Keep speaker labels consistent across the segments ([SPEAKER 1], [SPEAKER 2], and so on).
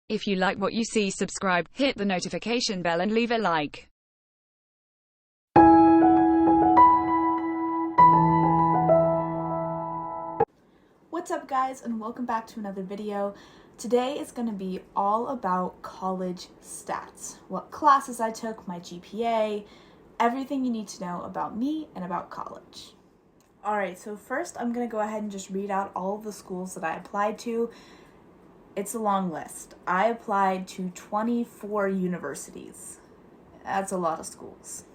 [SPEAKER 1] If you like what you see, subscribe, hit the notification bell and leave a like.
[SPEAKER 2] What's up guys, and welcome back to another video. Today is going to be all about college stats. What classes I took, my GPA, everything you need to know about me and about college. Alright, so first I'm going to go ahead and just read out all of the schools that I applied to. It's a long list. I applied to 24 universities. That's a lot of schools.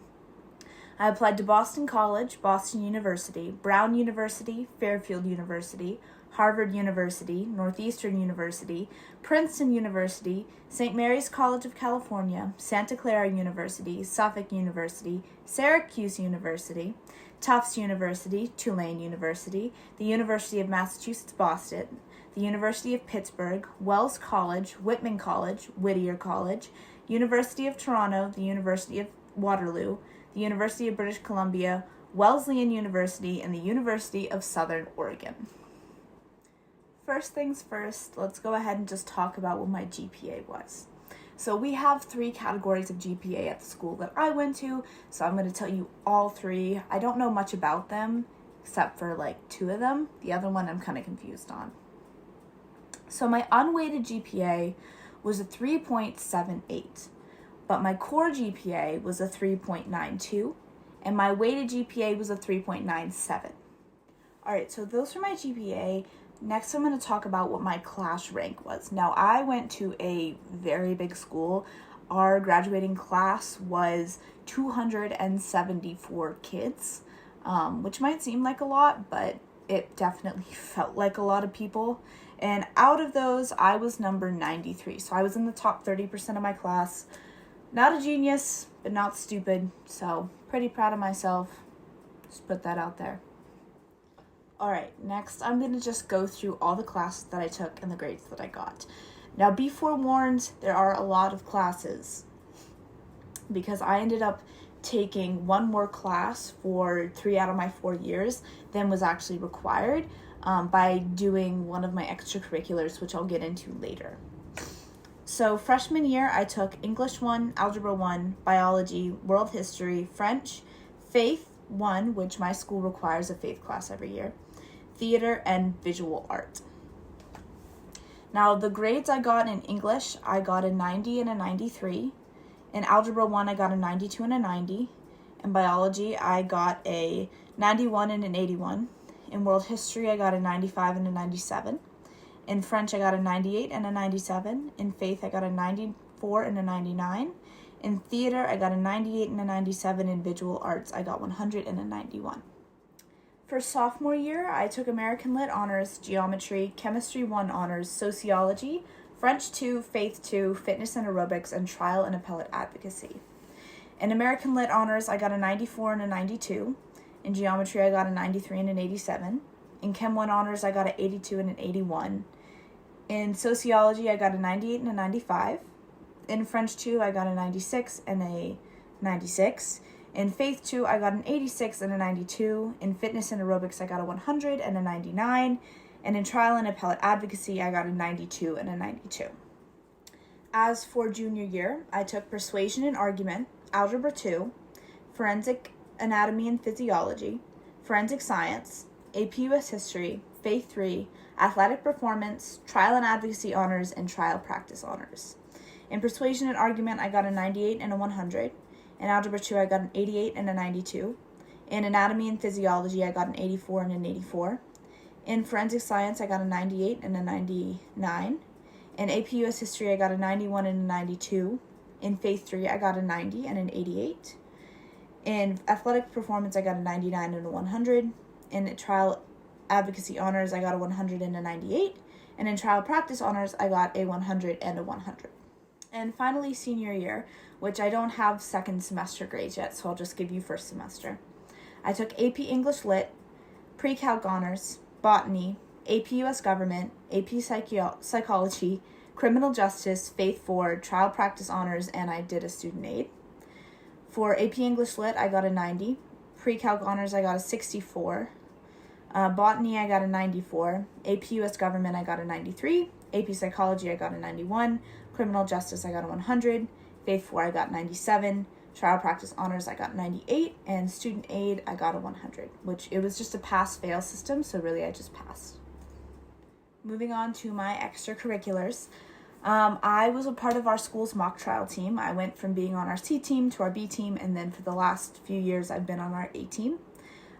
[SPEAKER 2] I applied to Boston College, Boston University, Brown University, Fairfield University, Harvard University, Northeastern University, Princeton University, St. Mary's College of California, Santa Clara University, Suffolk University, Syracuse University, Tufts University, Tulane University, the University of Massachusetts Boston, the University of Pittsburgh, Wells College, Whitman College, Whittier College, University of Toronto, the University of Waterloo, the University of British Columbia, Wesleyan University, and the University of Southern Oregon. First things first, let's go ahead and just talk about what my GPA was. So we have 3 categories of GPA at the school that I went to, so I'm going to tell you all 3. I don't know much about them, except for like 2 of them. The other one I'm kind of confused on. So my unweighted GPA was a 3.78, but my core GPA was a 3.92, and my weighted GPA was a 3.97. Alright, so those are my GPA. Next, I'm going to talk about what my class rank was. Now, I went to a very big school. Our graduating class was 274 kids, which might seem like a lot, but it definitely felt like a lot of people. And out of those, I was number 93. So I was in the top 30% of my class. Not a genius, but not stupid. So pretty proud of myself. Just put that out there. Alright, next I'm going to just go through all the classes that I took and the grades that I got. Now be forewarned, there are a lot of classes because I ended up taking one more class for 3 out of my 4 years than was actually required by doing one of my extracurriculars, which I'll get into later. So freshman year I took English 1, Algebra 1, Biology, World History, French, Faith 1, which my school requires a faith class every year, Theater, and Visual Art. Now the grades I got in English, I got a 90 and a 93. In Algebra 1 I got a 92 and a 90. In Biology I got a 91 and an 81. In World History I got a 95 and a 97. In French I got a 98 and a 97. In Faith I got a 94 and a 99. In Theater I got a 98 and a 97. In Visual Arts I got 100 and a 91. For sophomore year, I took American Lit Honors, Geometry, Chemistry 1 Honors, Sociology, French 2, Faith 2, Fitness and Aerobics, and Trial and Appellate Advocacy. In American Lit Honors, I got a 94 and a 92. In Geometry, I got a 93 and an 87. In Chem 1 Honors, I got an 82 and an 81. In Sociology, I got a 98 and a 95. In French 2, I got a 96 and a 96. In Faith 2, I got an 86 and a 92. In Fitness and Aerobics, I got a 100 and a 99. And in Trial and Appellate Advocacy, I got a 92 and a 92. As for junior year, I took Persuasion and Argument, Algebra 2, Forensic Anatomy and Physiology, Forensic Science, AP US History, Faith 3, Athletic Performance, Trial and Advocacy Honors, and Trial Practice Honors. In Persuasion and Argument, I got a 98 and a 100. In Algebra 2, I got an 88 and a 92. In Anatomy and Physiology, I got an 84 and an 84. In Forensic Science, I got a 98 and a 99. In AP US History, I got a 91 and a 92. In Faith 3, I got a 90 and an 88. In Athletic Performance, I got a 99 and a 100. In Trial Advocacy Honors, I got a 100 and a 98. And in Trial Practice Honors, I got a 100 and a 100. And finally, senior year, which I don't have second semester grades yet, so I'll just give you first semester. I took AP English Lit, Pre-Calc Honors, Botany, AP US Government, AP Psychology, Criminal Justice, Faith 4, Trial Practice Honors, and I did a student aid. For AP English Lit, I got a 90. Pre-Calc Honors, I got a 64. Botany, I got a 94. AP US Government, I got a 93. AP Psychology, I got a 91. Criminal Justice, I got a 100. Faith 4, I got 97. Trial Practice Honors, I got 98. And Student Aid, I got a 100, which it was just a pass-fail system, so really I just passed. Moving on to my extracurriculars. I was a part of our school's mock trial team. I went from being on our C team to our B team, and then for the last few years I've been on our A team.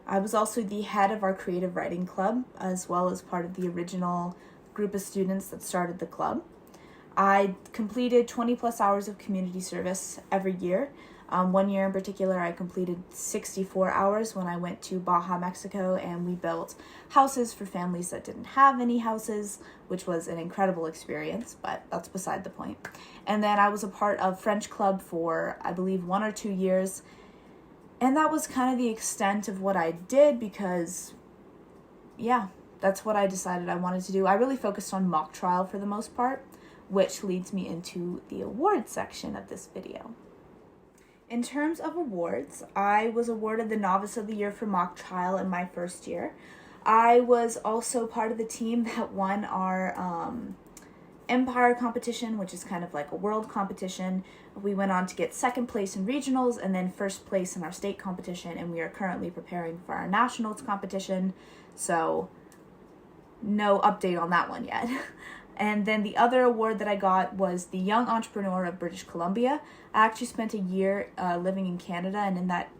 [SPEAKER 2] I was also the head of our creative writing club, as well as part of the original group of students that started the club. I completed 20 plus hours of community service every year. One year in particular, I completed 64 hours when I went to Baja, Mexico, and we built houses for families that didn't have any houses, which was an incredible experience, but that's beside the point. And then I was a part of French Club for, I believe, 1 or 2 years, and that was kind of the extent of what I did because, yeah, that's what I decided I wanted to do. I really focused on mock trial for the most part, which leads me into the awards section of this video. In terms of awards, I was awarded the Novice of the Year for mock trial in my first year. I was also part of the team that won our Empire competition, which is kind of like a world competition. We went on to get second place in regionals and then first place in our state competition, and we are currently preparing for our nationals competition, so no update on that one yet. And then the other award that I got was the Young Entrepreneur of British Columbia. I actually spent a year living in Canada, and in that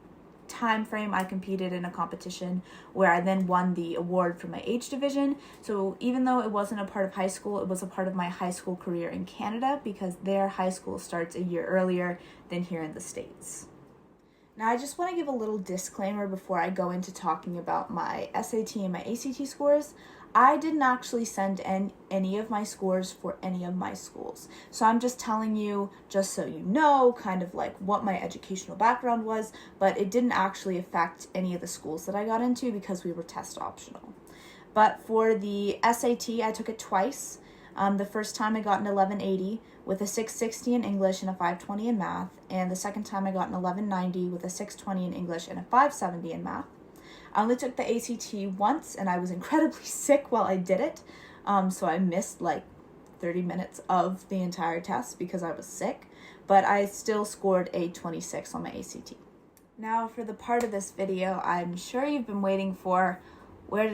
[SPEAKER 2] time frame I competed in a competition where I then won the award for my age division. So even though it wasn't a part of high school, it was a part of my high school career in Canada because their high school starts a year earlier than here in the States. Now I just want to give a little disclaimer before I go into talking about my SAT and my ACT scores. I didn't actually send in any of my scores for any of my schools. So I'm just telling you, just so you know, kind of like what my educational background was, but it didn't actually affect any of the schools that I got into because we were test optional. But for the SAT, I took it twice. The first time I got an 1180 with a 660 in English and a 520 in math, and the second time I got an 1190 with a 620 in English and a 570 in math. I only took the ACT once, and I was incredibly sick while I did it, so I missed like 30 minutes of the entire test because I was sick, but I still scored a 26 on my ACT. Now for the part of this video I'm sure you've been waiting for, where did